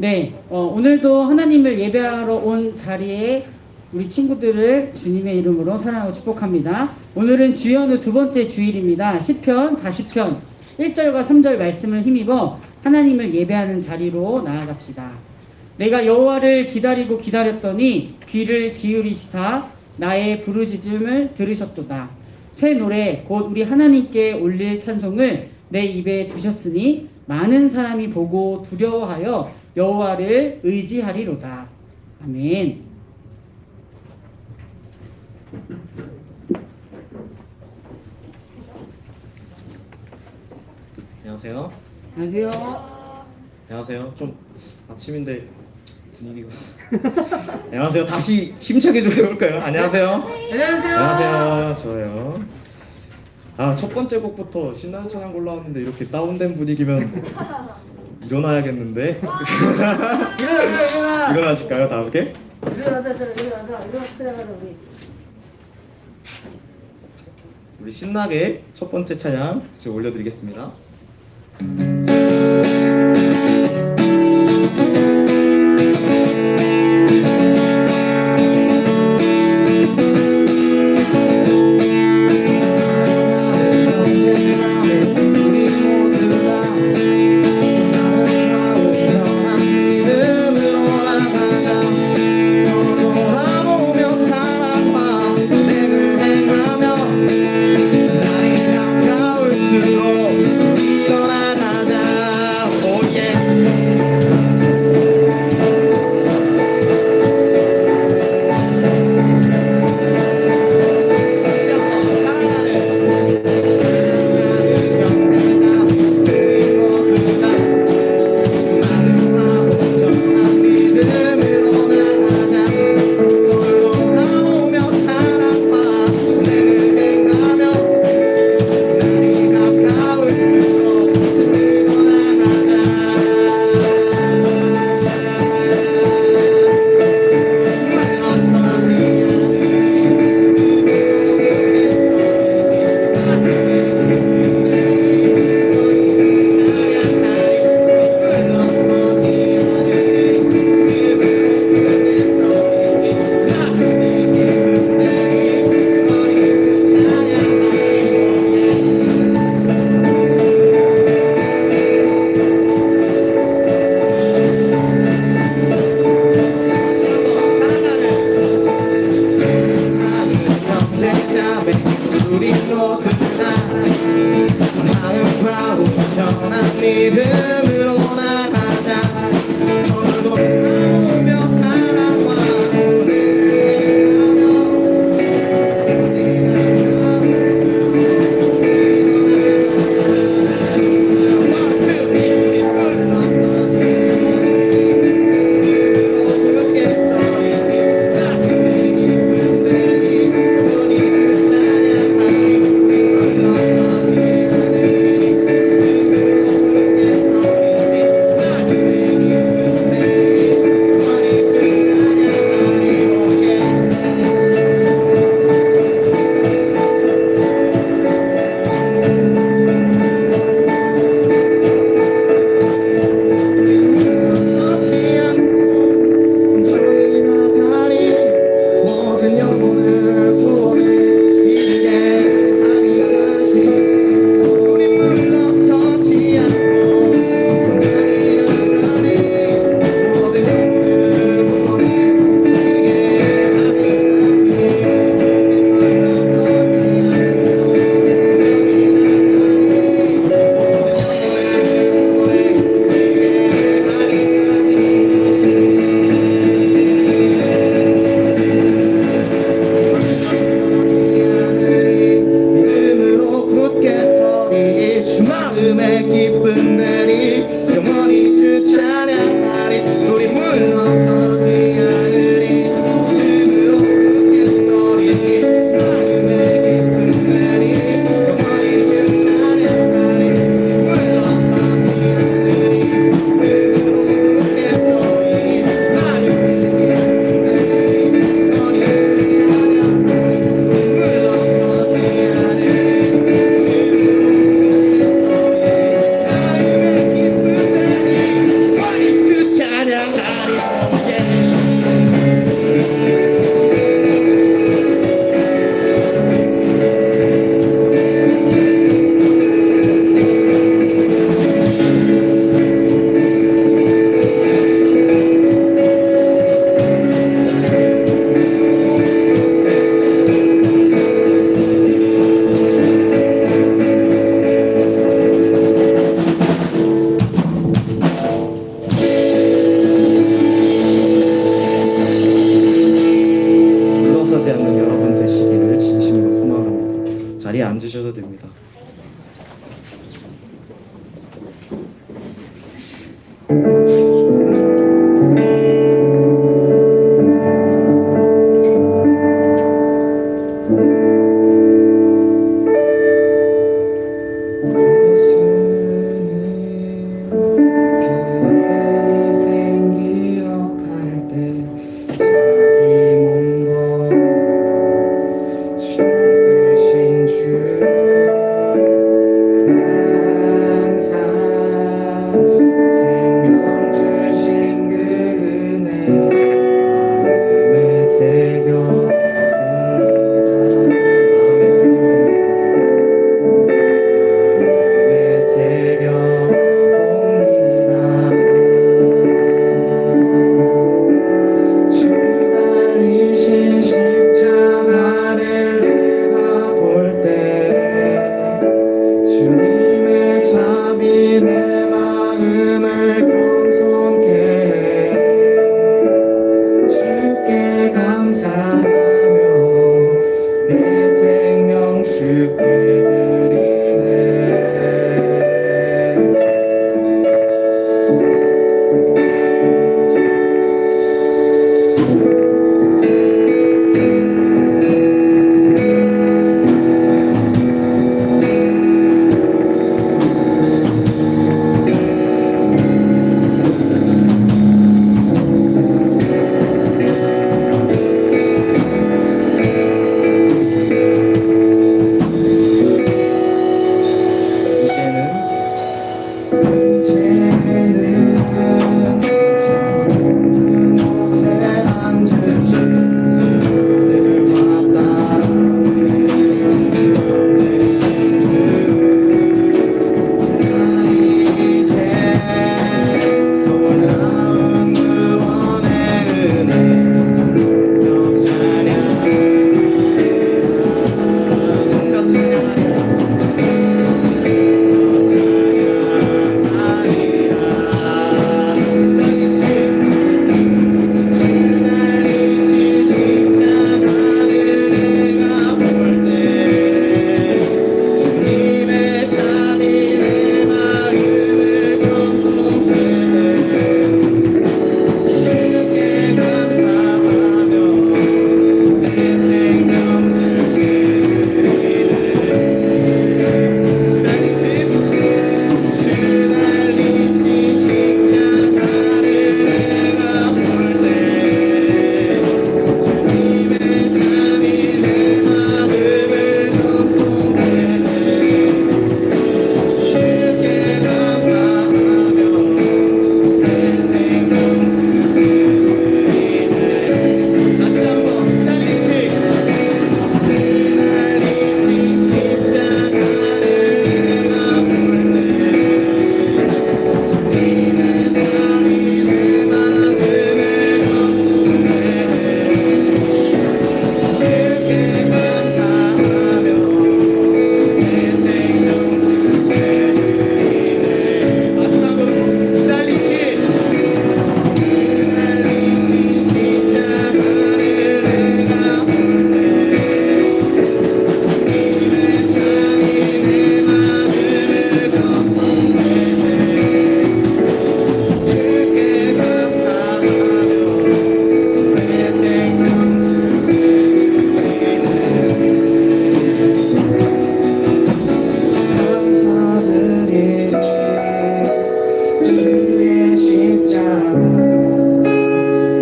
네, 오늘도 하나님을 예배하러 온 자리에 우리 친구들을 주님의 이름으로 사랑하고 축복합니다. 오늘은 주연후 두 번째 주일입니다. 시편 40편 1절과 3절 말씀을 힘입어 하나님을 예배하는 자리로 나아갑시다. 내가 여호와를 기다리고 기다렸더니 귀를 기울이시사 나의 부르짖음을 들으셨도다. 새 노래 곧 우리 하나님께 올릴 찬송을 내 입에 두셨으니 많은 사람이 보고 두려워하여 여호와를 의지하리로다. 아멘. 안녕하세요. 안녕하세요. 안녕하세요. 좀 아침인데 분위기가 안녕하세요. 다시 힘차게 좀 해볼까요? 안녕하세요. 안녕하세요. 안녕하세요. 저요. 첫 번째 곡부터 신나는 찬양 골라왔는데 이렇게 다운된 분위기면 일어나야겠는데. 일어나. 일어나실까요? 다 함께? 일어나자. 우리 신나게 첫 번째 찬양 지금 올려드리겠습니다. 일어나가자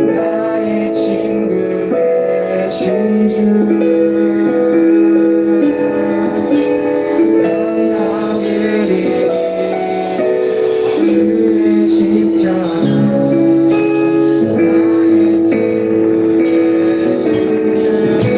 나의 친구 되신 주 영광을 주의 십자가 나의 친구 되신 주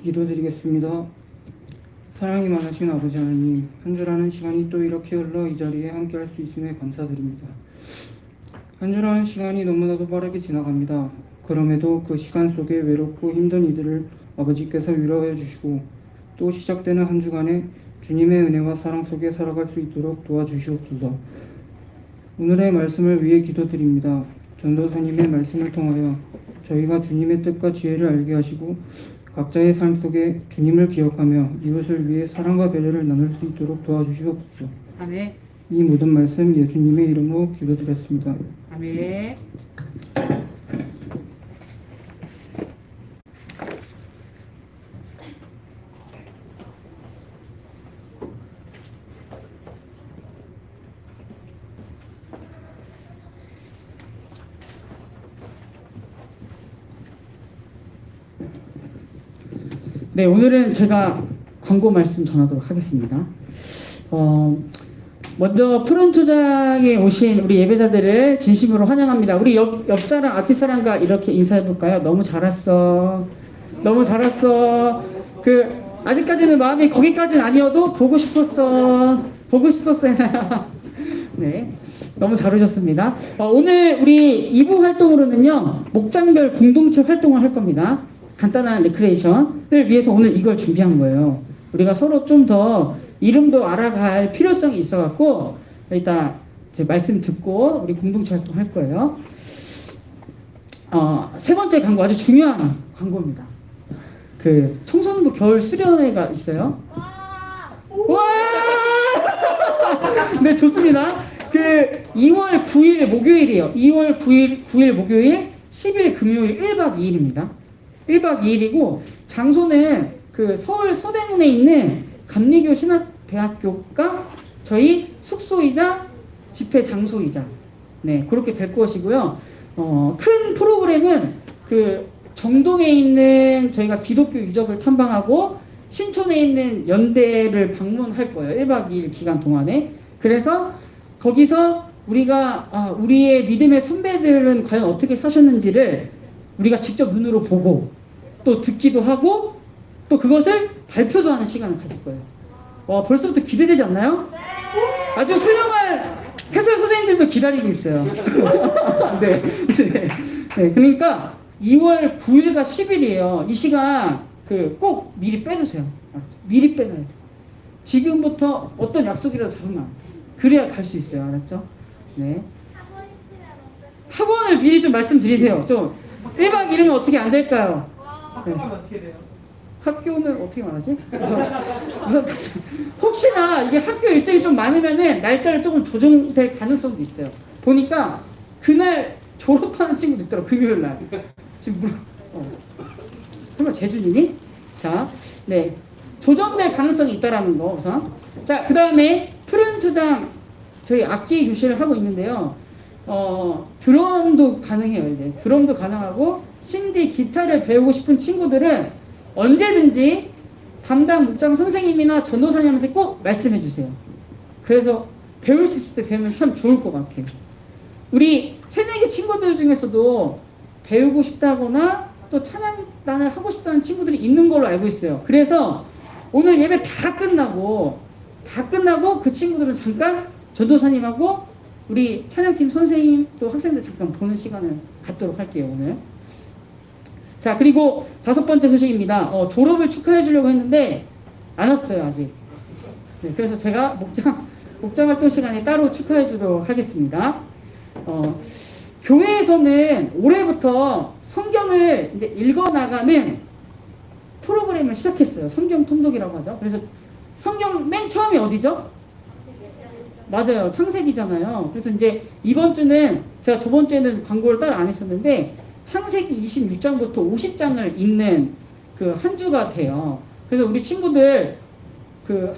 기도드리겠습니다. 사랑이 많으신 아버지 하나님, 한 주라는 시간이 또 이렇게 흘러 이 자리에 함께 할 수 있음에 감사드립니다. 한 주라는 시간이 너무나도 빠르게 지나갑니다. 그럼에도 그 시간 속에 외롭고 힘든 이들을 아버지께서 위로해 주시고 또 시작되는 한 주간에 주님의 은혜와 사랑 속에 살아갈 수 있도록 도와주시옵소서. 오늘의 말씀을 위해 기도드립니다. 전도사님의 말씀을 통하여 저희가 주님의 뜻과 지혜를 알게 하시고 각자의 삶 속에 주님을 기억하며 이웃을 위해 사랑과 배려를 나눌 수 있도록 도와주시옵소서. 아멘. 이 모든 말씀 예수님의 이름으로 기도드렸습니다. 아멘. 네, 오늘은 제가 광고 말씀 전하도록 하겠습니다. 먼저 푸른초장에 오신 우리 예배자들을 진심으로 환영합니다. 우리 옆사람, 앞뒷사람과 이렇게 인사해볼까요? 너무 잘 왔어. 너무 잘 왔어. 아직까지는 마음이 거기까지는 아니어도 보고 싶었어. 보고 싶었어요. 네. 너무 잘 오셨습니다. 오늘 우리 2부 활동으로는요, 목장별 공동체 활동을 할 겁니다. 간단한 레크레이션을 위해서 오늘 이걸 준비한 거예요. 우리가 서로 좀 더 이름도 알아갈 필요성이 있어갖고 이따 제 말씀 듣고 우리 공동체 활동 할 거예요. 세 번째 광고 아주 중요한 광고입니다. 청소년부 겨울 수련회가 있어요. 와! 네, 좋습니다. 2월 9일 목요일이에요. 2월 9일 목요일, 10일 금요일 1박 2일입니다. 1박 2일이고 장소는 그 서울 서대문에 있는 감리교 신학대학교가 저희 숙소이자 집회 장소이자 네 그렇게 될 것이고요. 큰 프로그램은 그 정동에 있는 저희가 기독교 유적을 탐방하고 신촌에 있는 연대를 방문할 거예요. 1박 2일 기간 동안에. 그래서 거기서 우리가 우리의 믿음의 선배들은 과연 어떻게 사셨는지를 우리가 직접 눈으로 보고 또 듣기도 하고 또 그것을 발표도 하는 시간을 가질 거예요. 와, 벌써부터 기대되지 않나요? 아주 훌륭한 해설 선생님들도 기다리고 있어요. 네. 네. 그러니까 2월 9일과 10일이에요. 이 시간 꼭 미리 빼두세요. 미리 빼놔야 돼요. 지금부터 어떤 약속이라도 잡으면 안 돼요. 그래야 갈 수 있어요. 알았죠? 네. 학원을 미리 좀 말씀드리세요. 좀 1박 2일이면 어떻게 안 될까요? 네. 학교는 어떻게 말하지? 우선 혹시나 이게 학교 일정이 좀 많으면은 날짜를 조금 조정될 가능성도 있어요. 보니까 그날 졸업하는 친구도 있더라고. 금요일 날. 지금 물론 설마 재준이니? 자, 네 조정될 가능성이 있다라는 거 우선. 자, 그 다음에 푸른 초장 저희 악기 교실을 하고 있는데요. 드럼도 가능해요. 이제 드럼도 가능하고 신디 기타를 배우고 싶은 친구들은 언제든지 담당 목장 선생님이나 전도사님한테 꼭 말씀해 주세요. 그래서 배울 수 있을 때 배우면 참 좋을 것 같아요. 우리 새내기 친구들 중에서도 배우고 싶다거나 또 찬양단을 하고 싶다는 친구들이 있는 걸로 알고 있어요. 그래서 오늘 예배 다 끝나고 그 친구들은 잠깐 전도사님하고 우리 찬양팀 선생님 또 학생들 잠깐 보는 시간을 갖도록 할게요. 오늘. 자, 그리고 5번째 소식입니다. 졸업을 축하해 주려고 했는데 안 왔어요 아직. 네, 그래서 제가 목장 활동 시간에 따로 축하해 주도록 하겠습니다. 교회에서는 올해부터 성경을 이제 읽어 나가는 프로그램을 시작했어요. 성경 통독이라고 하죠. 그래서 성경 맨 처음이 어디죠? 맞아요. 창세기잖아요. 그래서 이제 이번 주는 제가 저번 주에는 광고를 따로 안 했었는데 창세기 26장부터 50장을 읽는 그 한 주가 돼요. 그래서 우리 친구들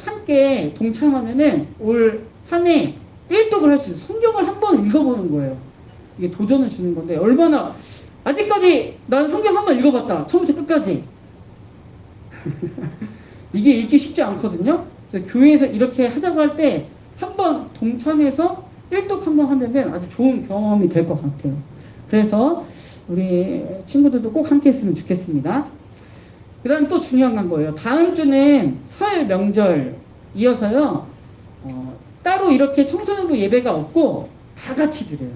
함께 동참하면은 올 한 해 1독을 할 수 있어요. 성경을 한 번 읽어보는 거예요. 이게 도전을 주는 건데 얼마나 아직까지 난 성경 한 번 읽어봤다. 처음부터 끝까지. 이게 읽기 쉽지 않거든요. 그래서 교회에서 이렇게 하자고 할 때 한 번 동참해서 1독 한 번 하면은 아주 좋은 경험이 될 것 같아요. 그래서 우리 친구들도 꼭 함께 했으면 좋겠습니다. 그 다음 또 중요한 거예요. 다음 주는 설 명절 이어서요. 따로 이렇게 청소년부 예배가 없고 다 같이 드려요.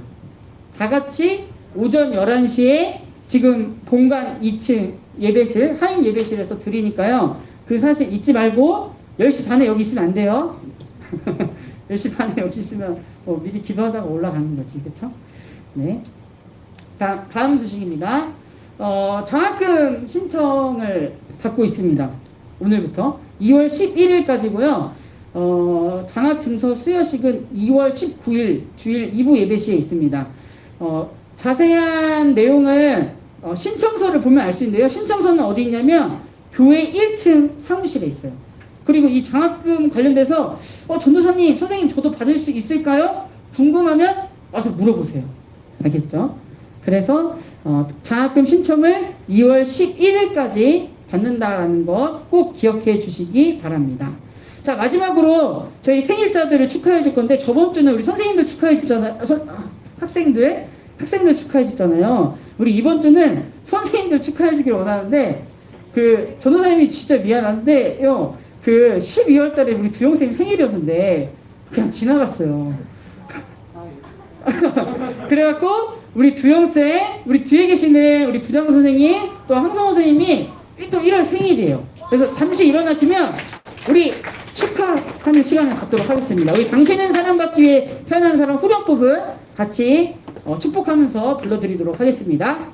다 같이 오전 11시에 지금 본관 2층 예배실, 하임 예배실에서 드리니까요. 그 사실 잊지 말고 10시 반에 여기 있으면 안 돼요. 10시 반에 여기 있으면 미리 기도하다가 올라가는 거지. 그쵸? 네. 다음 소식입니다. 장학금 신청을 받고 있습니다. 오늘부터 2월 11일까지고요. 장학증서 수여식은 2월 19일 주일 2부 예배시에 있습니다. 자세한 내용은 신청서를 보면 알 수 있는데요. 신청서는 어디 있냐면 교회 1층 사무실에 있어요. 그리고 이 장학금 관련돼서 전도사님, 선생님 저도 받을 수 있을까요? 궁금하면 와서 물어보세요. 알겠죠? 그래서 장학금 신청을 2월 11일까지 받는다는 거 꼭 기억해 주시기 바랍니다. 자, 마지막으로 저희 생일자들을 축하해 줄 건데 저번 주는 우리 선생님들 축하해 줬잖아요. 학생들 축하해 줬잖아요. 우리 이번 주는 선생님들 축하해 주길 원하는데 전도사님이 진짜 미안한데요. 12월 달에 우리 두영생 생일이었는데 그냥 지나갔어요. 그래갖고 우리 두영생, 우리 뒤에 계시는 우리 부장 선생님, 또 황성호 선생님이 또 1월 생일이에요. 그래서 잠시 일어나시면 우리 축하하는 시간을 갖도록 하겠습니다. 우리 당신은 사랑받기 위해 태어난 사람 후렴법은 같이 축복하면서 불러드리도록 하겠습니다.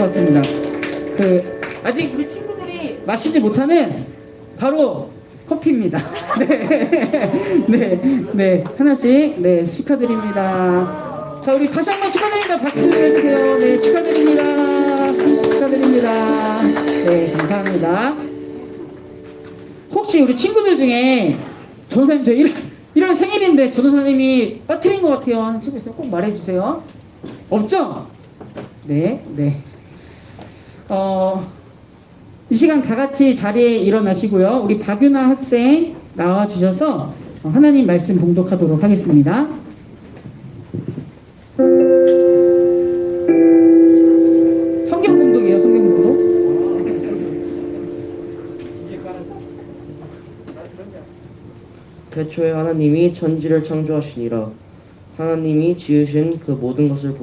좋았습니다. 아직 우리 친구들이 마시지 못하는 바로 커피입니다. 네, 하나씩 네 축하드립니다. 자, 우리 다시 한번 축하드립니다. 박수 해주세요. 네, 축하드립니다. 네, 감사합니다. 혹시 우리 친구들 중에 전도사님 저 이런 생일인데 전도사님이 빠뜨린 것 같아요 하는 친구 있으면 꼭 말해주세요. 없죠? 네. 이 시간 다 같이 자리에 일어나시고요. 우리 박윤아 학생 나와주셔서 하나님 말씀 봉독하도록 하겠습니다. 성경 봉독이에요, 성경 봉독. 태초에 하나님이 천지를 창조하시니라. 하나님이 지으신 그 모든 것을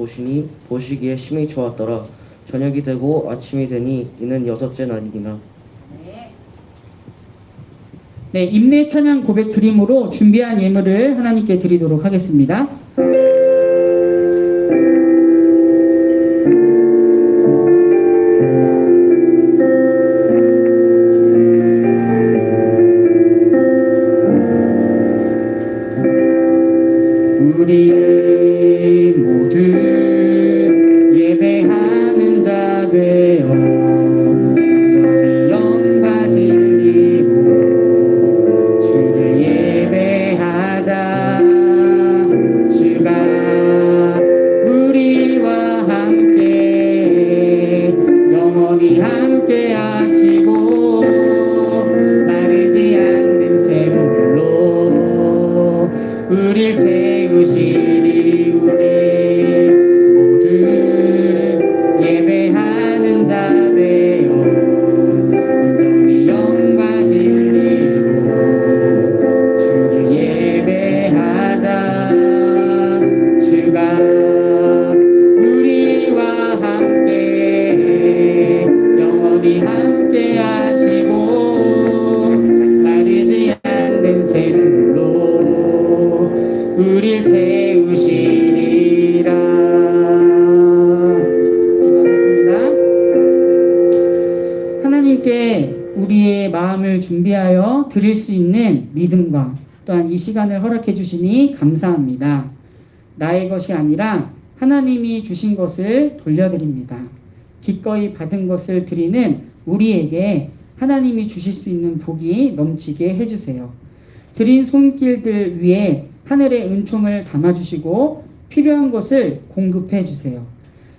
보시기에 심히 좋았더라. 저녁이 되고 아침이 되니 이는 여섯째 날이니라. 네, 임내 찬양 고백 드림으로 준비한 예물을 하나님께 드리도록 하겠습니다. 우리 모두 예배하는 자 되어 온전히 영과 진리로 주를 예배하자. 주가 우리와 함께 영원히 함께 하시고 마르지 않는 샘물로 우릴 채우시리. 우리 모두 예배하는 자 되어 온전히 영과 진리로 주를 예배하자. 주가 우리와 함께 영원히 함께 하시고 마르지 않는 샘물로 우릴 채우시리라. 기도하겠습니다. 하나님께 우리의 마음을 준비하여 드릴 수 있는 믿음과 또한 이 시간을 허락해 주시니 감사합니다. 나의 것이 아니라 하나님이 주신 것을 돌려드립니다. 기꺼이 받은 것을 드리는 우리에게 하나님이 주실 수 있는 복이 넘치게 해주세요. 드린 손길들 위에 하늘의 은총을 담아주시고 필요한 것을 공급해 주세요.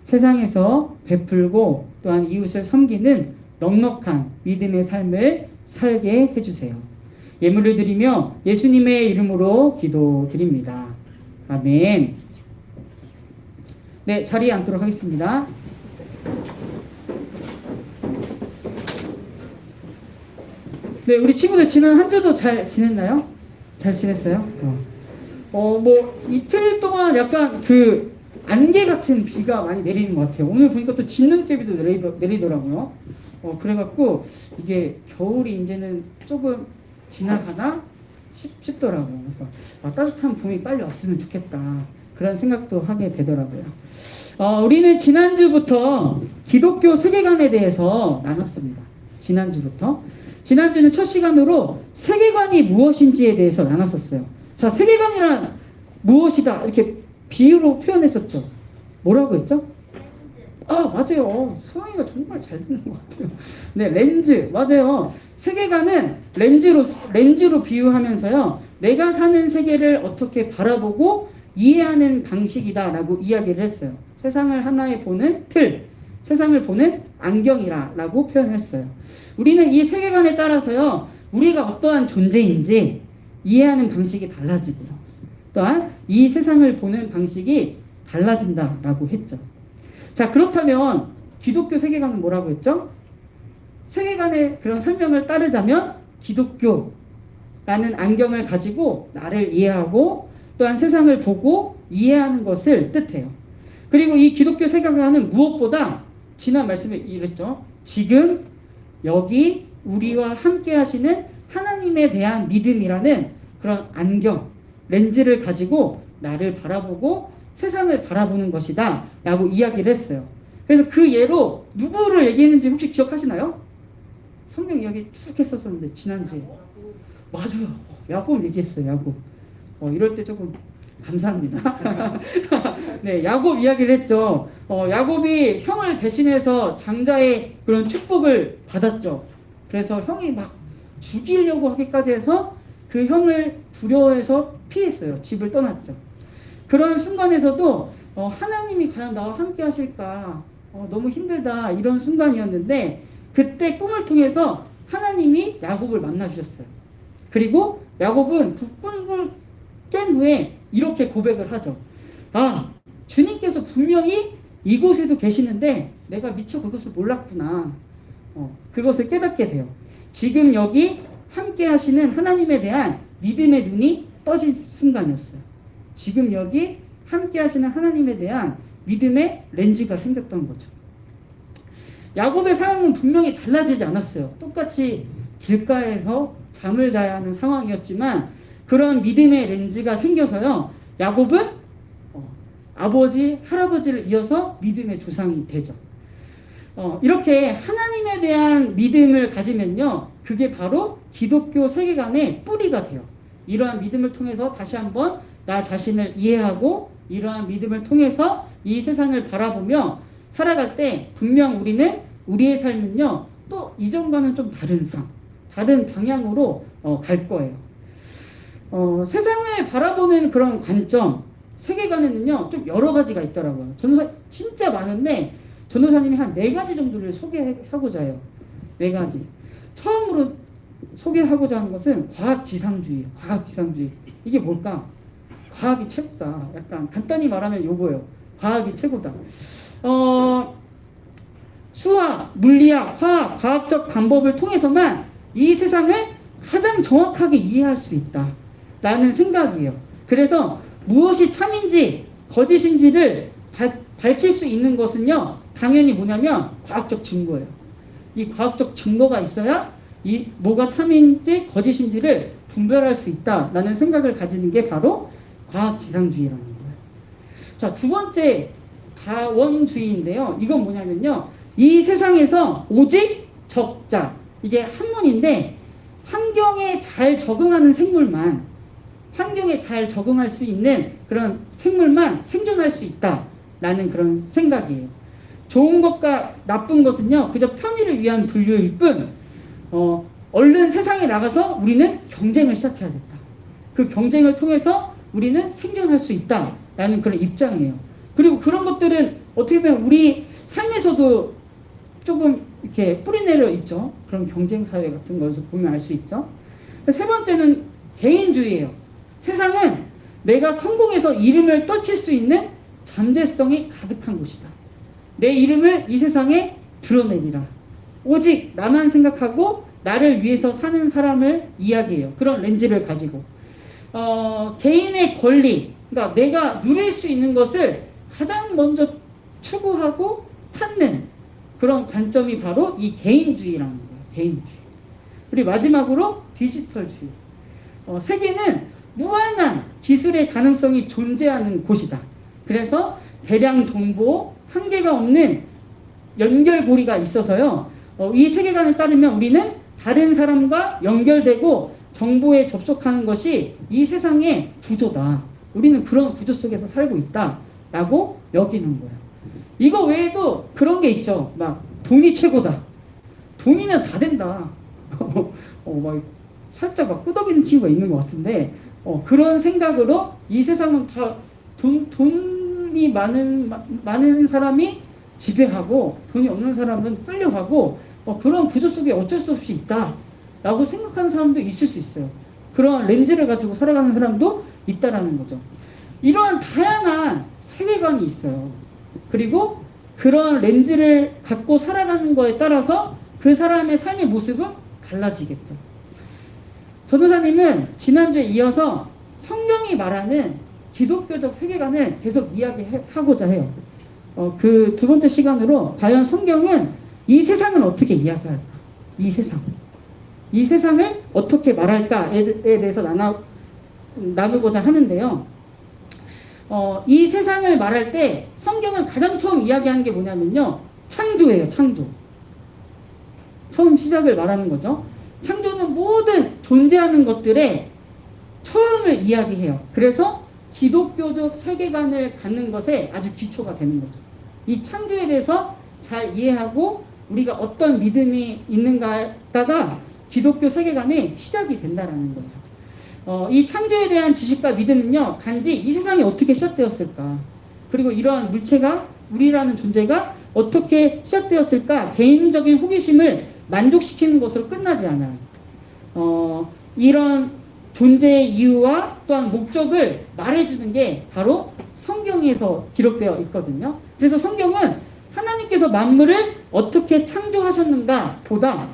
세상에서 베풀고 또한 이웃을 섬기는 넉넉한 믿음의 삶을 살게 해주세요. 예물을 드리며 예수님의 이름으로 기도드립니다. 아멘. 네, 자리에 앉도록 하겠습니다. 네, 우리 친구들 지난 한 주도 잘 지냈나요? 잘 지냈어요? 뭐 이틀 동안 약간 그 안개 같은 비가 많이 내리는 것 같아요. 오늘 보니까 또 진눈깨비도 내리더라고요. 그래갖고 이게 겨울이 이제는 조금 지나가나 싶더라고요. 그래서 따뜻한 봄이 빨리 왔으면 좋겠다. 그런 생각도 하게 되더라고요. 우리는 지난주부터 기독교 세계관에 대해서 나눴습니다. 지난주는 첫 시간으로 세계관이 무엇인지에 대해서 나눴었어요. 자, 세계관이란 무엇이다 이렇게 비유로 표현했었죠. 뭐라고 했죠? 맞아요. 소영이가 정말 잘 듣는 것 같아요. 네, 렌즈. 맞아요. 세계관은 렌즈로 비유하면서요. 내가 사는 세계를 어떻게 바라보고 이해하는 방식이다라고 이야기를 했어요. 세상을 하나에 보는 틀, 세상을 보는 안경이라고 표현했어요. 우리는 이 세계관에 따라서요. 우리가 어떠한 존재인지 이해하는 방식이 달라지고요. 또한 이 세상을 보는 방식이 달라진다라고 했죠. 자, 그렇다면 기독교 세계관은 뭐라고 했죠? 세계관의 그런 설명을 따르자면 기독교라는 안경을 가지고 나를 이해하고 또한 세상을 보고 이해하는 것을 뜻해요. 그리고 이 기독교 세계관은 무엇보다 지난 말씀에 이랬죠. 지금 여기 우리와 함께 하시는 하나님에 대한 믿음이라는 그런 안경, 렌즈를 가지고 나를 바라보고 세상을 바라보는 것이다 라고 이야기를 했어요. 그래서 그 예로 누구를 얘기했는지 혹시 기억하시나요? 성경 이야기 쭉 했었었는데 지난주에. 맞아요. 야곱 얘기했어요. 야곱. 이럴 때 조금 감사합니다. 네, 야곱 이야기를 했죠. 야곱이 형을 대신해서 장자의 그런 축복을 받았죠. 그래서 형이 막 죽이려고 하기까지 해서 그 형을 두려워해서 피했어요. 집을 떠났죠. 그런 순간에서도 하나님이 과연 나와 함께 하실까? 너무 힘들다. 이런 순간이었는데 그때 꿈을 통해서 하나님이 야곱을 만나 주셨어요. 그리고 야곱은 그 꿈을 깬 후에 이렇게 고백을 하죠. 아, 주님께서 분명히 이곳에도 계시는데 내가 미처 그것을 몰랐구나. 그것을 깨닫게 돼요. 지금 여기 함께 하시는 하나님에 대한 믿음의 눈이 떠진 순간이었어요. 지금 여기 함께 하시는 하나님에 대한 믿음의 렌즈가 생겼던 거죠. 야곱의 상황은 분명히 달라지지 않았어요. 똑같이 길가에서 잠을 자야 하는 상황이었지만 그런 믿음의 렌즈가 생겨서요. 야곱은 아버지, 할아버지를 이어서 믿음의 조상이 되죠. 이렇게 하나님에 대한 믿음을 가지면요. 그게 바로 기독교 세계관의 뿌리가 돼요. 이러한 믿음을 통해서 다시 한번 나 자신을 이해하고 이러한 믿음을 통해서 이 세상을 바라보며 살아갈 때 분명 우리는 우리의 삶은요. 또 이전과는 좀 다른 방향으로 갈 거예요. 세상을 바라보는 그런 관점, 세계관에는요. 좀 여러 가지가 있더라고요. 전도사 진짜 많은데 전도사님이 한 4가지 정도를 소개하고자 해요. 4가지. 처음으로 소개하고자 하는 것은 과학지상주의예요. 과학지상주의. 이게 뭘까? 과학이 최고다. 약간 간단히 말하면 요거예요. 과학이 최고다. 수학, 물리학, 화학, 과학적 방법을 통해서만 이 세상을 가장 정확하게 이해할 수 있다. 라는 생각이에요. 그래서 무엇이 참인지 거짓인지를 밝힐 수 있는 것은요. 당연히 뭐냐면 과학적 증거예요. 이 과학적 증거가 있어야 이 뭐가 참인지 거짓인지를 분별할 수 있다라는 생각을 가지는 게 바로 과학지상주의라는 거예요. 자, 두 번째 다원주의인데요. 이건 뭐냐면요. 이 세상에서 오직 적자. 이게 한문인데 환경에 잘 적응하는 생물만 환경에 잘 적응할 수 있는 그런 생물만 생존할 수 있다라는 그런 생각이에요. 좋은 것과 나쁜 것은요. 그저 편의를 위한 분류일 뿐 얼른 세상에 나가서 우리는 경쟁을 시작해야겠다. 그 경쟁을 통해서 우리는 생존할 수 있다라는 그런 입장이에요. 그리고 그런 것들은 어떻게 보면 우리 삶에서도 조금 이렇게 뿌리내려 있죠. 그런 경쟁 사회 같은 것을 보면 알 수 있죠. 세 번째는 개인주의예요. 세상은 내가 성공해서 이름을 떨칠 수 있는 잠재성이 가득한 곳이다. 내 이름을 이 세상에 드러내리라. 오직 나만 생각하고 나를 위해서 사는 사람을 이야기해요. 그런 렌즈를 가지고 개인의 권리, 그러니까 내가 누릴 수 있는 것을 가장 먼저 추구하고 찾는 그런 관점이 바로 이 개인주의라는 거예요. 개인주의. 그리고 마지막으로 디지털주의. 세계는 무한한 기술의 가능성이 존재하는 곳이다. 그래서 대량 정보, 한계가 없는 연결고리가 있어서요. 이 세계관에 따르면 우리는 다른 사람과 연결되고 정보에 접속하는 것이 이 세상의 구조다. 우리는 그런 구조 속에서 살고 있다라고 여기는 거예요. 이거 외에도 그런 게 있죠. 막 돈이 최고다. 돈이면 다 된다. 막 살짝 막 끄덕이는 친구가 있는 것 같은데 그런 생각으로 이 세상은 다 돈이 많은 사람이 지배하고 돈이 없는 사람은 끌려가고 그런 구조 속에 어쩔 수 없이 있다라고 생각하는 사람도 있을 수 있어요. 그런 렌즈를 가지고 살아가는 사람도 있다라는 거죠. 이러한 다양한 세계관이 있어요. 그리고 그런 렌즈를 갖고 살아가는 거에 따라서 그 사람의 삶의 모습은 달라지겠죠. 전도사님은 지난주에 이어서 성경이 말하는 기독교적 세계관을 계속 이야기하고자 해요. 그 두 번째 시간으로 과연 성경은 이 세상을 어떻게 이야기할까? 이 세상을 어떻게 말할까에 대해서 나누고자 하는데요. 이 세상을 말할 때 성경은 가장 처음 이야기한 게 뭐냐면요. 창조예요, 창조. 처음 시작을 말하는 거죠. 창조는 모든 존재하는 것들의 처음을 이야기해요. 그래서 기독교적 세계관을 갖는 것에 아주 기초가 되는 거죠. 이 창조에 대해서 잘 이해하고 우리가 어떤 믿음이 있는가가 기독교 세계관의 시작이 된다라는 거예요. 이 창조에 대한 지식과 믿음은요, 단지 이 세상이 어떻게 시작되었을까, 그리고 이러한 물체가, 우리라는 존재가 어떻게 시작되었을까, 개인적인 호기심을 만족시키는 것으로 끝나지 않아요. 이런 존재의 이유와 또한 목적을 말해주는 게 바로 성경에서 기록되어 있거든요. 그래서 성경은 하나님께서 만물을 어떻게 창조하셨는가 보다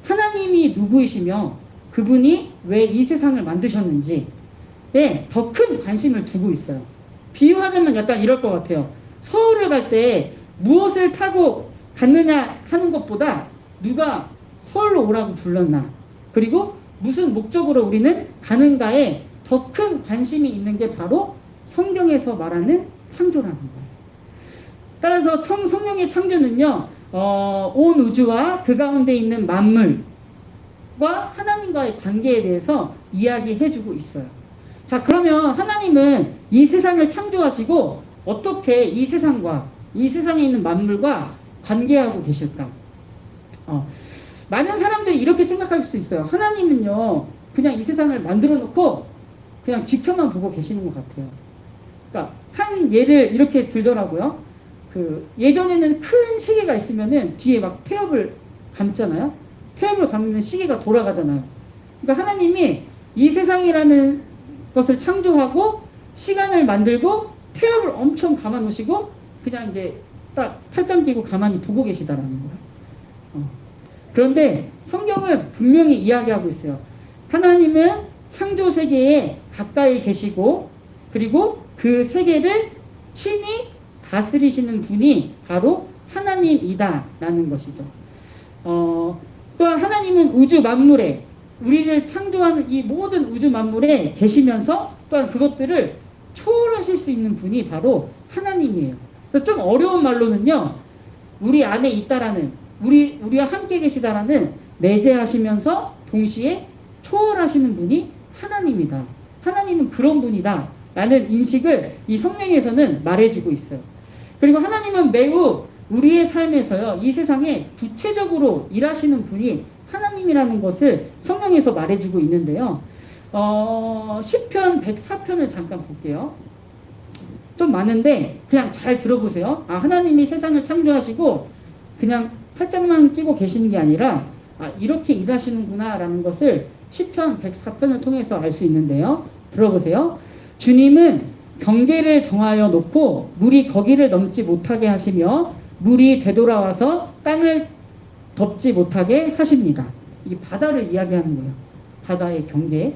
하나님이 누구이시며 그분이 왜 이 세상을 만드셨는지에 더 큰 관심을 두고 있어요. 비유하자면 약간 이럴 것 같아요. 서울을 갈 때 무엇을 타고 갔느냐 하는 것보다 누가 서울로 오라고 불렀나, 그리고 무슨 목적으로 우리는 가는가에 더 큰 관심이 있는 게 바로 성경에서 말하는 창조라는 거예요. 따라서 성령의 창조는요, 온 우주와 그 가운데 있는 만물과 하나님과의 관계에 대해서 이야기해주고 있어요. 자, 그러면 하나님은 이 세상을 창조하시고 어떻게 이 세상과 이 세상에 있는 만물과 관계하고 계실까? 많은 사람들이 이렇게 생각할 수 있어요. 하나님은요, 그냥 이 세상을 만들어 놓고 그냥 지켜만 보고 계시는 것 같아요. 그러니까 한 예를 이렇게 들더라고요. 예전에는 큰 시계가 있으면은 뒤에 막 태엽을 감잖아요. 태엽을 감으면 시계가 돌아가잖아요. 그러니까 하나님이 이 세상이라는 것을 창조하고 시간을 만들고 태엽을 엄청 감아 놓으시고 그냥 이제 딱 팔짱 끼고 가만히 보고 계시다라는 거예요. 그런데 성경을 분명히 이야기하고 있어요. 하나님은 창조 세계에 가까이 계시고, 그리고 그 세계를 친히 다스리시는 분이 바로 하나님이다라는 것이죠. 또한 하나님은 우주 만물에, 우리를 창조하는 이 모든 우주 만물에 계시면서 또한 그것들을 초월하실 수 있는 분이 바로 하나님이에요. 그래서 좀 어려운 말로는요, 우리 안에 있다라는, 우리와 함께 계시다라는, 내재하시면서 동시에 초월하시는 분이 하나님이다, 하나님은 그런 분이다 라는 인식을 이 성경에서는 말해주고 있어요. 그리고 하나님은 매우 우리의 삶에서요, 이 세상에 구체적으로 일하시는 분이 하나님이라는 것을 성경에서 말해주고 있는데요. 시편 104편을 잠깐 볼게요. 좀 많은데 그냥 잘 들어보세요. 하나님이 세상을 창조하시고 그냥 팔짱만 끼고 계시는 게 아니라 이렇게 일하시는구나 라는 것을 시편 104편을 통해서 알 수 있는데요. 들어보세요. 주님은 경계를 정하여 놓고 물이 거기를 넘지 못하게 하시며 물이 되돌아와서 땅을 덮지 못하게 하십니다. 이게 바다를 이야기하는 거예요. 바다의 경계.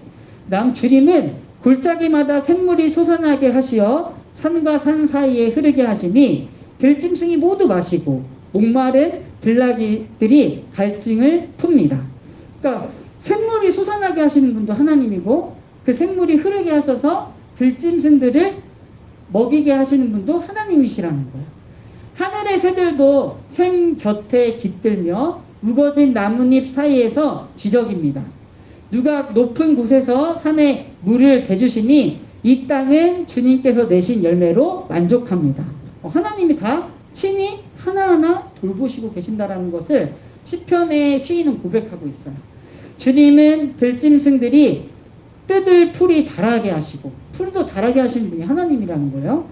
다음, 주님은 골짜기마다 샘물이 솟아나게 하시어 산과 산 사이에 흐르게 하시니 들짐승이 모두 마시고 목마른 들나귀들이 갈증을 풉니다. 그러니까 샘물이 솟아나게 하시는 분도 하나님이고, 그 샘물이 흐르게 하셔서 들짐승들을 먹이게 하시는 분도 하나님이시라는 거예요. 하늘의 새들도 샘 곁에 깃들며 우거진 나뭇잎 사이에서 지저깁니다. 누가 높은 곳에서 산에 물을 대주시니 이 땅은 주님께서 내신 열매로 만족합니다. 하나님이 다 친히 하나하나 돌보시고 계신다라는 것을 시편의 시인은 고백하고 있어요. 주님은 들짐승들이 뜯을 풀이 자라게 하시고, 풀도 자라게 하시는 분이 하나님이라는 거예요.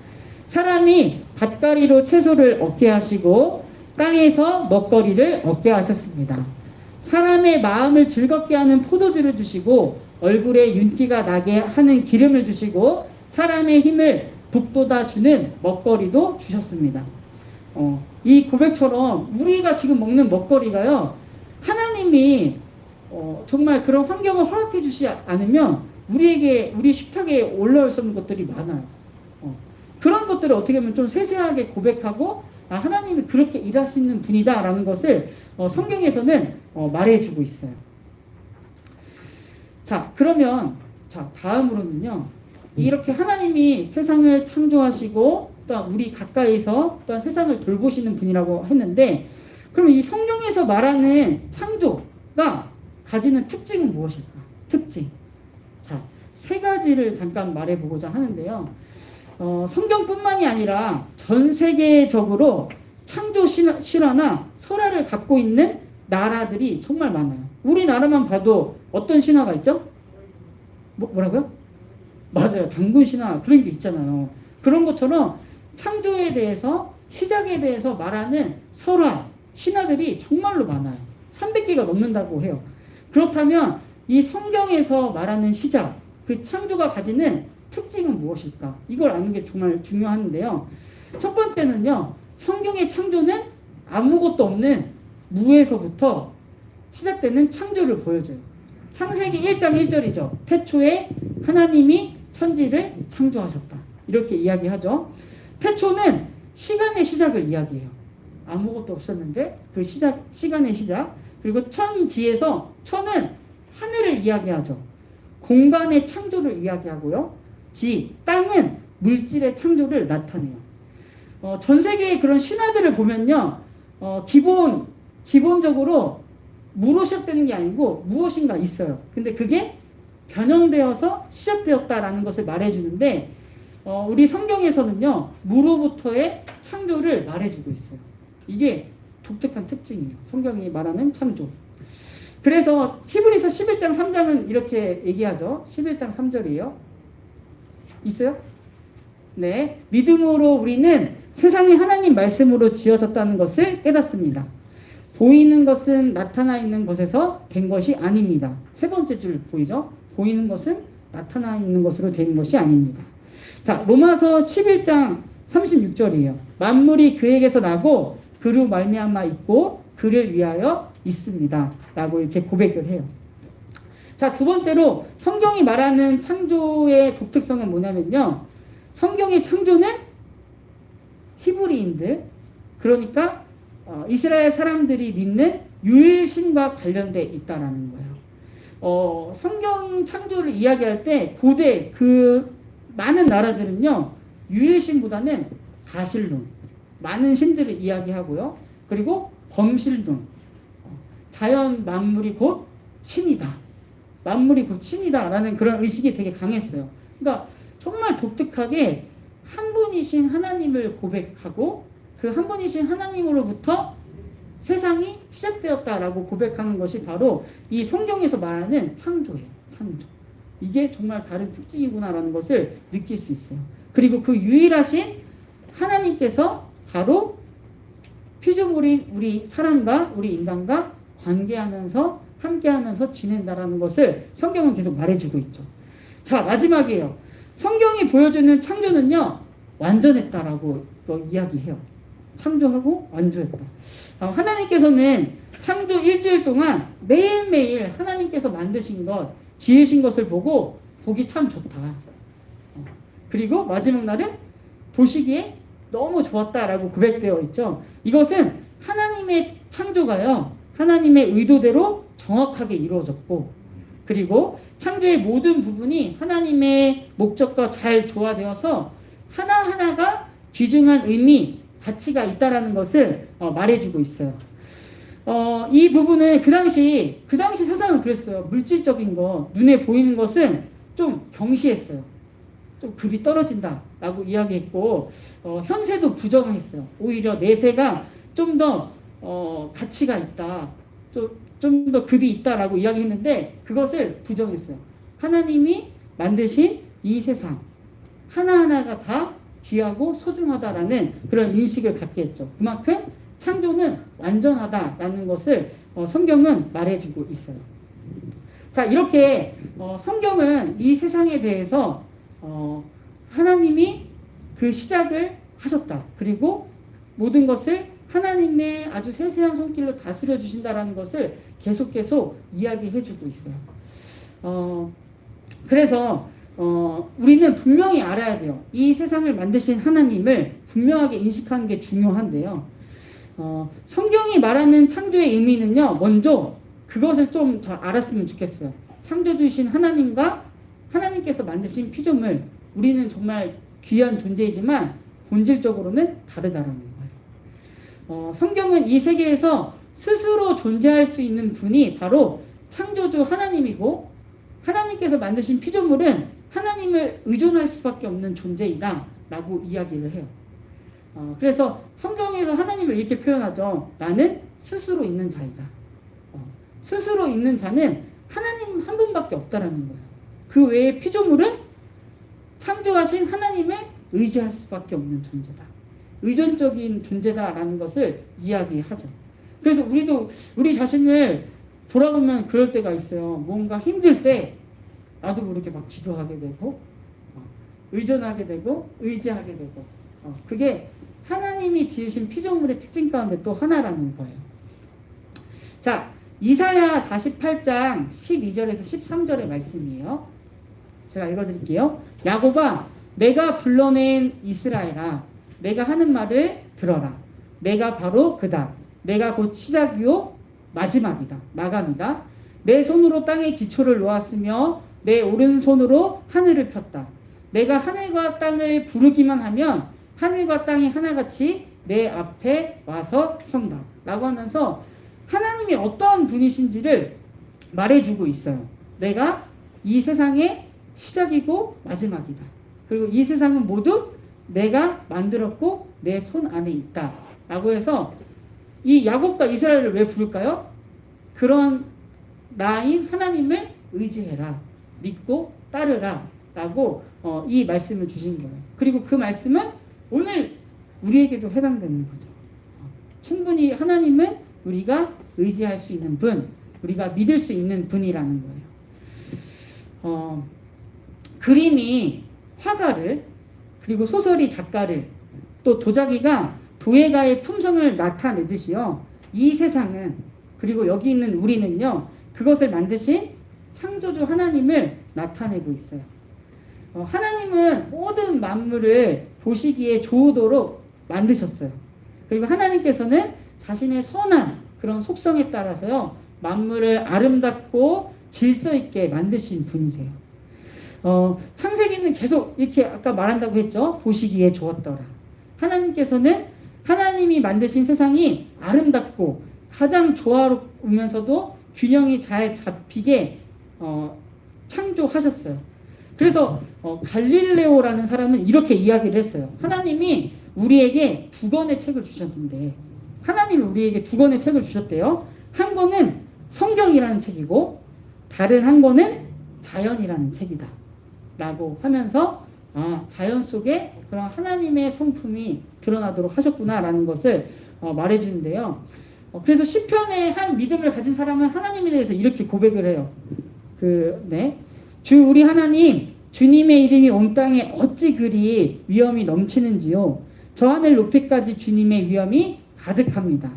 사람이 밭가리로 채소를 얻게 하시고 땅에서 먹거리를 얻게 하셨습니다. 사람의 마음을 즐겁게 하는 포도주를 주시고 얼굴에 윤기가 나게 하는 기름을 주시고 사람의 힘을 북돋아 주는 먹거리도 주셨습니다. 이 고백처럼 우리가 지금 먹는 먹거리가요, 하나님이 정말 그런 환경을 허락해 주시지 않으면 우리 식탁에 올라올 수 없는 것들이 많아요. 그런 것들을 어떻게 보면 좀 세세하게 고백하고 하나님이 그렇게 일하시는 분이다 라는 것을 성경에서는 말해주고 있어요. 자, 그러면 다음으로는요, 이렇게 하나님이 세상을 창조하시고 또 우리 가까이서 또 세상을 돌보시는 분이라고 했는데, 그럼 이 성경에서 말하는 창조가 가지는 특징은 무엇일까? 특징. 자, 세 가지를 잠깐 말해보고자 하는데요. 성경뿐만이 아니라 전 세계적으로 창조 신화나 설화를 갖고 있는 나라들이 정말 많아요. 우리나라만 봐도 어떤 신화가 있죠? 뭐라고요? 맞아요. 단군 신화 그런 게 있잖아요. 그런 것처럼 창조에 대해서, 시작에 대해서 말하는 설화, 신화들이 정말로 많아요. 300개가 넘는다고 해요. 그렇다면 이 성경에서 말하는 시작, 그 창조가 가지는 특징은 무엇일까? 이걸 아는 게 정말 중요한데요. 첫 번째는요, 성경의 창조는 아무것도 없는 무에서부터 시작되는 창조를 보여줘요. 창세기 1장 1절이죠. 태초에 하나님이 천지를 창조하셨다. 이렇게 이야기하죠. 태초는 시간의 시작을 이야기해요. 아무것도 없었는데 그 시간의 시작. 그리고 천지에서, 천은 하늘을 이야기하죠. 공간의 창조를 이야기하고요. 땅은 물질의 창조를 나타내요. 전 세계의 그런 신화들을 보면요, 기본적으로 무로 시작되는 게 아니고 무엇인가 있어요. 근데 그게 변형되어서 시작되었다라는 것을 말해주는데, 우리 성경에서는요, 무로부터의 창조를 말해주고 있어요. 이게 독특한 특징이에요. 성경이 말하는 창조. 그래서 히브리서 11장 3장은 이렇게 얘기하죠. 11장 3절이에요. 있어요? 네. 믿음으로 우리는 세상이 하나님 말씀으로 지어졌다는 것을 깨닫습니다. 보이는 것은 나타나 있는 것에서 된 것이 아닙니다. 세 번째 줄 보이죠? 보이는 것은 나타나 있는 것으로 된 것이 아닙니다. 자, 로마서 11장 36절이에요. 만물이 그에게서 나고 그로 말미암아 있고 그를 위하여 있습니다. 라고 이렇게 고백을 해요. 자, 두 번째로 성경이 말하는 창조의 독특성은 뭐냐면요, 성경의 창조는 히브리인들, 그러니까 이스라엘 사람들이 믿는 유일신과 관련돼 있다라는 거예요. 성경 창조를 이야기할 때 고대 그 많은 나라들은요, 유일신보다는 가실론, 많은 신들을 이야기하고요. 그리고 범실론, 자연 만물이 곧 신이다. 만물이 곧 신이다 라는 그런 의식이 되게 강했어요. 그러니까 정말 독특하게 한 분이신 하나님을 고백하고 그 한 분이신 하나님으로부터 세상이 시작되었다라고 고백하는 것이 바로 이 성경에서 말하는 창조예요. 창조. 이게 정말 다른 특징이구나라는 것을 느낄 수 있어요. 그리고 그 유일하신 하나님께서 바로 피조물인 우리 사람과 우리 인간과 관계하면서 함께하면서 지낸다라는 것을 성경은 계속 말해주고 있죠. 자, 마지막이에요. 성경이 보여주는 창조는요, 완전했다라고 또 이야기해요. 창조하고 완전했다. 하나님께서는 창조 일주일 동안 매일매일 하나님께서 만드신 것, 지으신 것을 보고 보기 참 좋다. 그리고 마지막 날은 보시기에 너무 좋았다라고 고백되어 있죠. 이것은 하나님의 창조가요, 하나님의 의도대로 정확하게 이루어졌고, 그리고 창조의 모든 부분이 하나님의 목적과 잘 조화되어서 하나하나가 귀중한 의미, 가치가 있다라는 것을 말해주고 있어요. 이 부분은 그 당시 세상은 그랬어요. 물질적인 거, 눈에 보이는 것은 좀 경시했어요. 좀 급이 떨어진다라고 이야기했고, 현세도 부정했어요. 오히려 내세가 좀 더 가치가 있다, 좀 더 급이 있다라고 이야기했는데 그것을 부정했어요. 하나님이 만드신 이 세상 하나하나가 다 귀하고 소중하다라는 그런 인식을 갖게 했죠. 그만큼 창조는 완전하다라는 것을 성경은 말해주고 있어요. 자, 이렇게 성경은 이 세상에 대해서 하나님이 그 시작을 하셨다. 그리고 모든 것을 하나님의 아주 세세한 손길로 다스려 주신다라는 것을 계속 이야기해주고 있어요. 그래서 우리는 분명히 알아야 돼요. 이 세상을 만드신 하나님을 분명하게 인식하는 게 중요한데요. 성경이 말하는 창조의 의미는요, 먼저 그것을 좀 더 알았으면 좋겠어요. 창조주신 하나님과 하나님께서 만드신 피조물, 우리는 정말 귀한 존재이지만 본질적으로는 다르다라는 거예요. 성경은 이 세계에서 스스로 존재할 수 있는 분이 바로 창조주 하나님이고 하나님께서 만드신 피조물은 하나님을 의존할 수밖에 없는 존재이다 라고 이야기를 해요. 그래서 성경에서 하나님을 이렇게 표현하죠. 나는 스스로 있는 자이다. 스스로 있는 자는 하나님 한 분밖에 없다라는 거예요. 그 외에 피조물은 창조하신 하나님을 의지할 수밖에 없는 존재다. 의존적인 존재다라는 것을 이야기하죠. 그래서 우리도 우리 자신을 돌아보면 그럴 때가 있어요. 뭔가 힘들 때 나도 모르게 막 기도하게 되고 의존하게 되고 의지하게 되고 그게 하나님이 지으신 피조물의 특징 가운데 또 하나라는 거예요. 자, 이사야 48장 12절에서 13절의 말씀이에요. 제가 읽어드릴게요. 야곱아, 내가 불러낸 이스라엘아, 내가 하는 말을 들어라. 내가 바로 그다. 내가 곧 시작이요 마지막이다. 마감이다. 내 손으로 땅의 기초를 놓았으며 내 오른손으로 하늘을 폈다. 내가 하늘과 땅을 부르기만 하면 하늘과 땅이 하나같이 내 앞에 와서 선다. 라고 하면서 하나님이 어떠한 분이신지를 말해주고 있어요. 내가 이 세상의 시작이고 마지막이다. 그리고 이 세상은 모두 내가 만들었고 내 손 안에 있다. 라고 해서 이 야곱과 이스라엘을 왜 부를까요? 그런 나인 하나님을 의지해라. 믿고 따르라. 라고 이 말씀을 주신 거예요. 그리고 그 말씀은 오늘 우리에게도 해당되는 거죠. 충분히 하나님은 우리가 의지할 수 있는 분, 우리가 믿을 수 있는 분이라는 거예요. 그림이 화가를, 그리고 소설이 작가를, 또 도자기가 도예가의 품성을 나타내듯이요. 이 세상은, 그리고 여기 있는 우리는요, 그것을 만드신 창조주 하나님을 나타내고 있어요. 하나님은 모든 만물을 보시기에 좋도록 만드셨어요. 그리고 하나님께서는 자신의 선한 그런 속성에 따라서요, 만물을 아름답고 질서 있게 만드신 분이세요. 창세기는 계속 이렇게 아까 말한다고 했죠. 보시기에 좋았더라. 하나님께서는 하나님이 만드신 세상이 아름답고 가장 조화로우면서도 균형이 잘 잡히게 창조하셨어요. 그래서 갈릴레오라는 사람은 이렇게 이야기를 했어요. 하나님이 우리에게 두 권의 책을 주셨는데, 하나님이 우리에게 두 권의 책을 주셨대요. 한 권은 성경이라는 책이고 다른 한 권은 자연이라는 책이다 라고 하면서 자연 속에 그런 하나님의 성품이 드러나도록 하셨구나 라는 것을 말해주는데요. 그래서 시편의 한 믿음을 가진 사람은 하나님에 대해서 이렇게 고백을 해요. 주 우리 하나님, 주님의 이름이 온 땅에 어찌 그리 위엄이 넘치는지요. 저 하늘 높이까지 주님의 위엄이 가득합니다.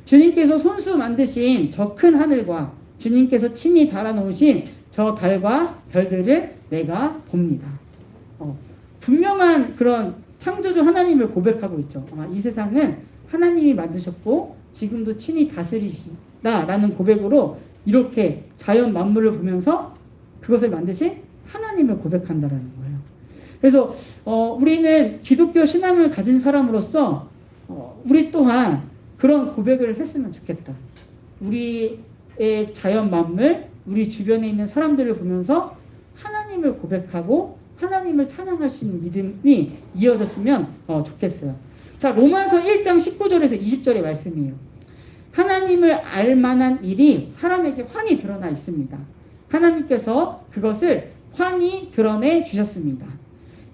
주님께서 손수 만드신 저 큰 하늘과 주님께서 친히 달아놓으신 저 달과 별들을 내가 봅니다. 분명한 그런 창조주 하나님을 고백하고 있죠. 이 세상은 하나님이 만드셨고 지금도 친히 다스리시다라는 고백으로 이렇게 자연 만물을 보면서 그것을 만드신 하나님을 고백한다라는 거예요. 그래서 우리는 기독교 신앙을 가진 사람으로서 우리 또한 그런 고백을 했으면 좋겠다. 우리의 자연 만물, 우리 주변에 있는 사람들을 보면서 하나님을 고백하고 하나님을 찬양할 수 있는 믿음이 이어졌으면 좋겠어요. 자, 로마서 1장 19절에서 20절의 말씀이에요. 하나님을 알 만한 일이 사람에게 환히 드러나 있습니다. 하나님께서 그것을 환히 드러내 주셨습니다.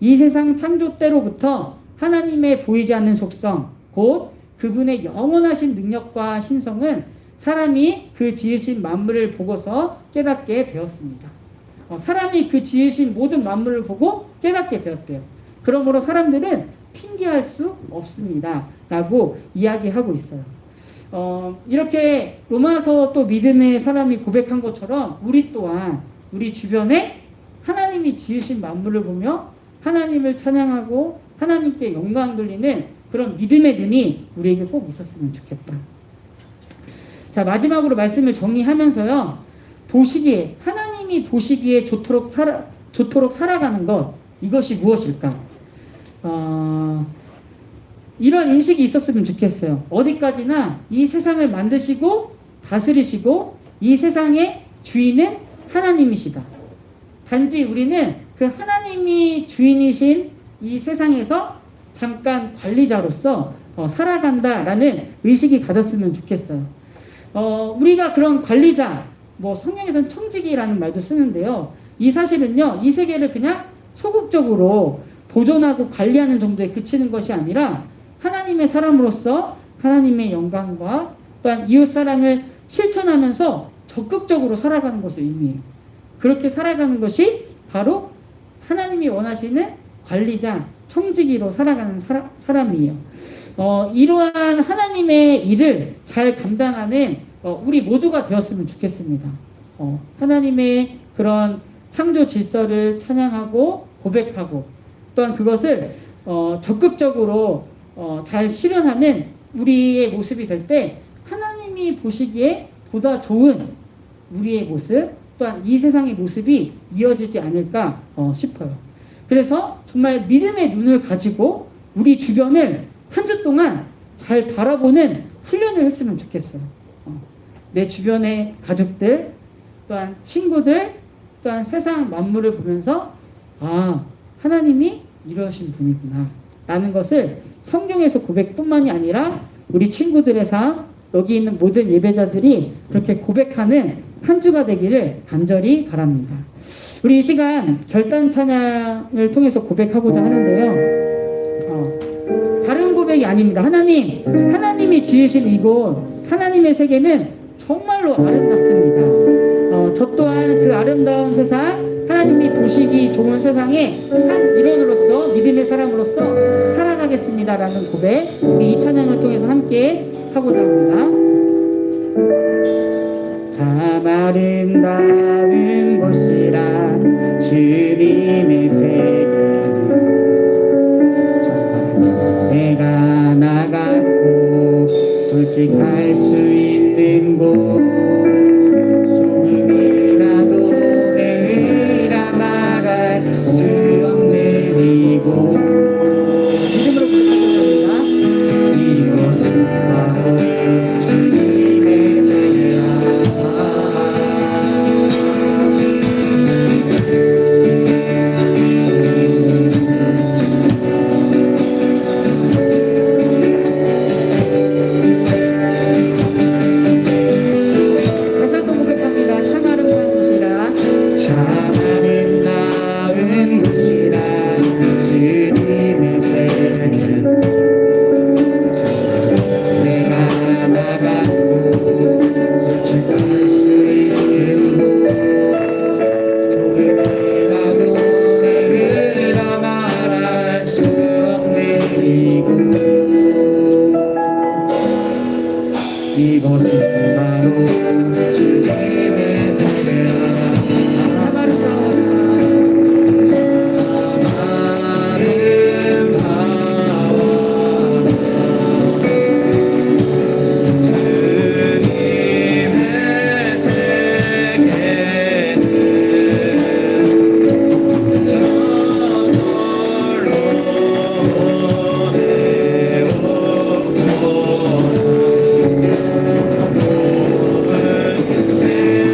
이 세상 창조 때로부터 하나님의 보이지 않는 속성, 곧 그분의 영원하신 능력과 신성은 사람이 그 지으신 만물을 보고서 깨닫게 되었습니다. 사람이 그 지으신 모든 만물을 보고 깨닫게 되었대요. 그러므로 사람들은 핑계할 수 없습니다. 라고 이야기하고 있어요. 이렇게 로마서 또 믿음의 사람이 고백한 것처럼 우리 또한 우리 주변에 하나님이 지으신 만물을 보며 하나님을 찬양하고 하나님께 영광 돌리는 그런 믿음의 눈이 우리에게 꼭 있었으면 좋겠다. 자, 마지막으로 말씀을 정리하면서요. 하나님이 보시기에 좋도록 살아가는 것, 이것이 무엇일까? 이런 인식이 있었으면 좋겠어요. 어디까지나 이 세상을 만드시고 다스리시고 이 세상의 주인은 하나님이시다. 단지 우리는 그 하나님이 주인이신 이 세상에서 잠깐 관리자로서 살아간다라는 의식이 가졌으면 좋겠어요. 우리가 그런 관리자, 뭐 성경에서는 청지기라는 말도 쓰는데요. 이 사실은요, 이 세계를 그냥 소극적으로 보존하고 관리하는 정도에 그치는 것이 아니라 하나님의 사람으로서 하나님의 영광과 또한 이웃사랑을 실천하면서 적극적으로 살아가는 것을 의미해요. 그렇게 살아가는 것이 바로 하나님이 원하시는 관리자, 청지기로 살아가는 사람이에요. 이러한 하나님의 일을 잘 감당하는 우리 모두가 되었으면 좋겠습니다. 하나님의 그런 창조 질서를 찬양하고 고백하고 또한 그것을 적극적으로 잘 실현하는 우리의 모습이 될 때 하나님이 보시기에 보다 좋은 우리의 모습 또한 이 세상의 모습이 이어지지 않을까 싶어요. 그래서 정말 믿음의 눈을 가지고 우리 주변을 한 주 동안 잘 바라보는 훈련을 했으면 좋겠어요. 내 주변의 가족들 또한 친구들 또한 세상 만물을 보면서 하나님이 이러신 분이구나 라는 것을 성경에서 고백뿐만이 아니라 우리 친구들의 삶, 여기 있는 모든 예배자들이 그렇게 고백하는 한 주가 되기를 간절히 바랍니다. 우리 이 시간 결단 찬양을 통해서 고백하고자 하는데요. 다른 고백이 아닙니다. 하나님이 지으신 이곳, 하나님의 세계는 정말로 아름답습니다. 저 또한 그 아름다운 세상, 하나님이 보시기 좋은 세상의 한 일원으로서, 믿음의 사람으로서 살아가겠습니다라는 고백, 우리 이 찬양을 통해서 함께 하고자 합니다. 참 아름다운 곳이라 주님의 세계, 내가 나갔고 솔직할 수 있는 곳, 조금이라도 내 의라 말할 수 없는 이곳, 믿음으로 부탁드립니다. 이곳은 바로 주님의 세계라. 다시 한번 고백합니다. 참 아름다운 곳이라, 참 아름다운 곳이라 주님의 세계, 내가 나갔고 솔직할 수 있는 곳, 조금이라도 내 의라 말할 수 없는 이곳은 바로 주님의 세계라. 참 아름다워, 주님의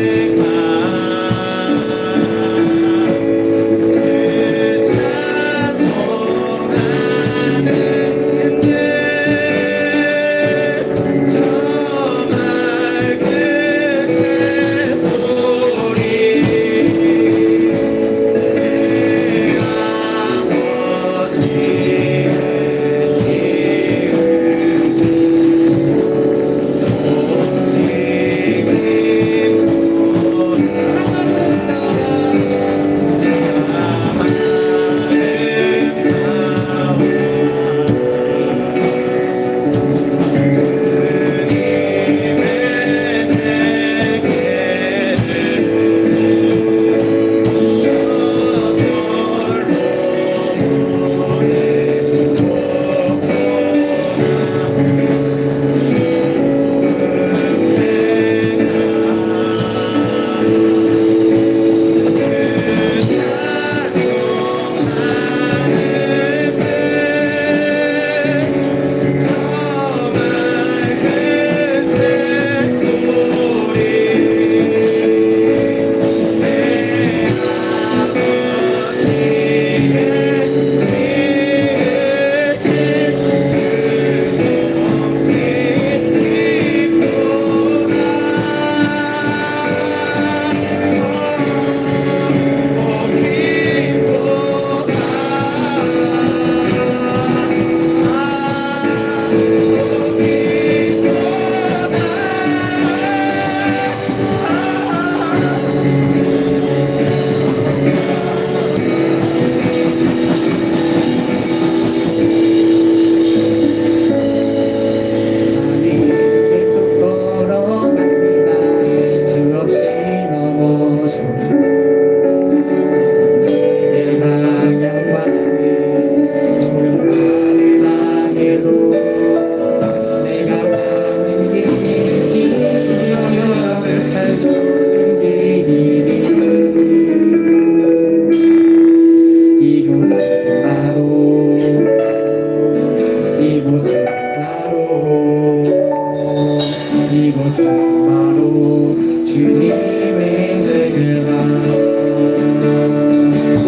바로 주님의 세계가.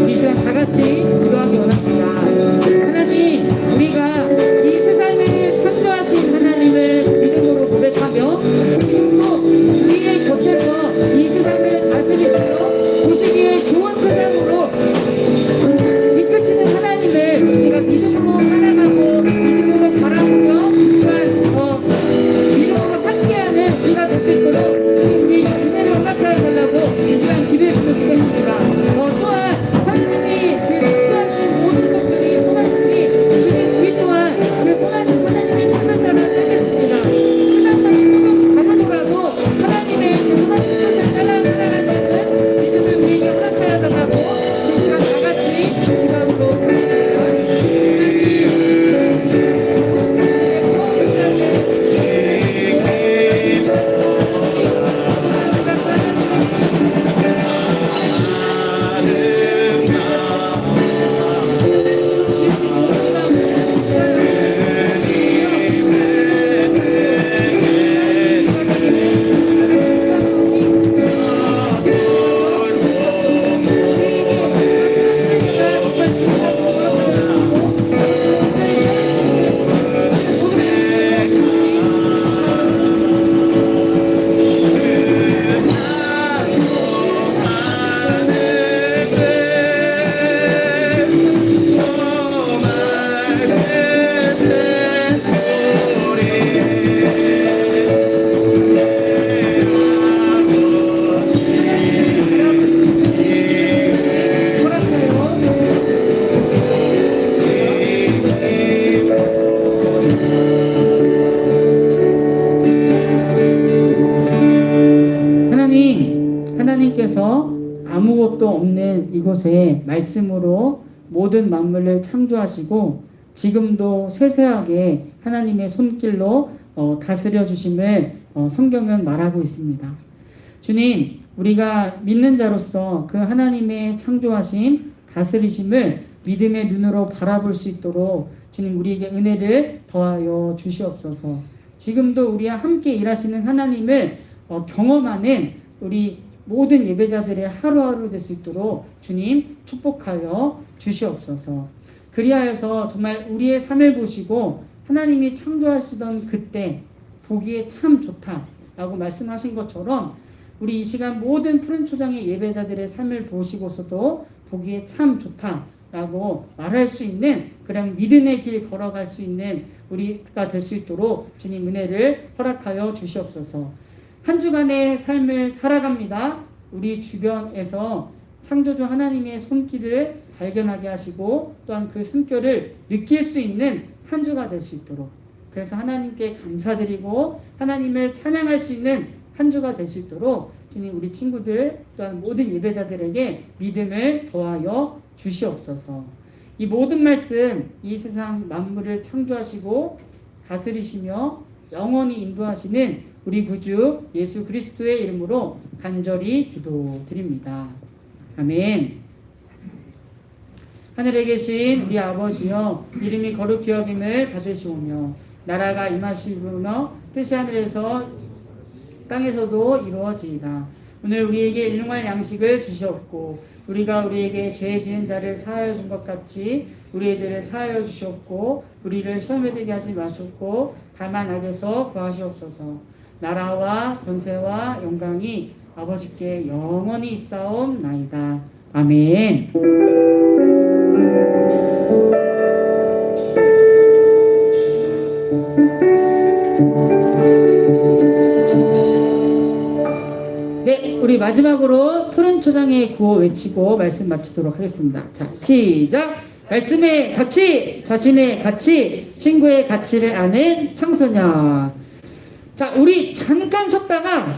우리 시간 다 같이 기도하기 원합니다. 하나님, 우리가 이 세상을 창조하신 하나님을 믿음으로 고백하며 지금도 우리의 곁에서 이 세상을 다스리시며 보시기에 좋은 세상으로 이끄시는 하나님을 우리가 믿음으로 살아가고 믿음으로 바라보며 또한 믿음으로 함께하는 우리가 될 수 있도록 주님 우리의 은혜를 허락하여 달라고 이 시간 기도했으면 좋겠습니다. 또한 하나님이 그 축복하신 모든 것들이 선하시니 주님 우리 또한 그 선하신 하나님의 뜻을 따라 살겠습니다. 세상만이 조금 가보더라도 하나님의 그 선하신 뜻을 따라 살아갈 수 있는 믿음을 우리에게 허락하여 달라고 이 시간 다 같이 기도하도록 하겠습니다. 하나님께서 아무것도 없는 이곳에 말씀으로 모든 만물을 창조하시고 지금도 세세하게 하나님의 손길로 다스려 주심을 성경은 말하고 있습니다. 주님, 우리가 믿는 자로서 그 하나님의 창조하심, 다스리심을 믿음의 눈으로 바라볼 수 있도록 주님 우리에게 은혜를 더하여 주시옵소서. 지금도 우리와 함께 일하시는 하나님을 경험하는 우리 모든 예배자들의 하루하루 될 수 있도록 주님 축복하여 주시옵소서. 그리하여서 정말 우리의 삶을 보시고 하나님이 창조하시던 그때 보기에 참 좋다라고 말씀하신 것처럼 우리 이 시간 모든 푸른 초장의 예배자들의 삶을 보시고서도 보기에 참 좋다라고 말할 수 있는 그런 믿음의 길 걸어갈 수 있는 우리가 될 수 있도록 주님 은혜를 허락하여 주시옵소서. 한 주간의 삶을 살아갑니다. 우리 주변에서 창조주 하나님의 손길을 발견하게 하시고 또한 그 숨결을 느낄 수 있는 한 주가 될 수 있도록, 그래서 하나님께 감사드리고 하나님을 찬양할 수 있는 한 주가 될 수 있도록 주님 우리 친구들 또한 모든 예배자들에게 믿음을 더하여 주시옵소서. 이 모든 말씀, 이 세상 만물을 창조하시고 다스리시며 영원히 인도하시는 우리 구주 예수 그리스도의 이름으로 간절히 기도드립니다. 아멘. 하늘에 계신 우리 아버지여, 이름이 거룩히 여김을 받으시오며 나라가 임하시오며 뜻이 하늘에서 땅에서도 이루어지이다. 오늘 우리에게 일용할 양식을 주시옵고 우리가 우리에게 죄 지은 자를 사하여 준 것 같이 우리의 죄를 사하여 주시옵고 우리를 시험에 들게 하지 마시옵고 다만 악에서 구하시옵소서. 나라와 권세와 영광이 아버지께 영원히 있사옵나이다. 아멘. 네, 우리 마지막으로 푸른 초장의 구호 외치고 말씀 마치도록 하겠습니다. 자, 시작! 말씀의 가치, 자신의 가치, 친구의 가치를 아는 청소년. 자, 우리 잠깐 쉬었다가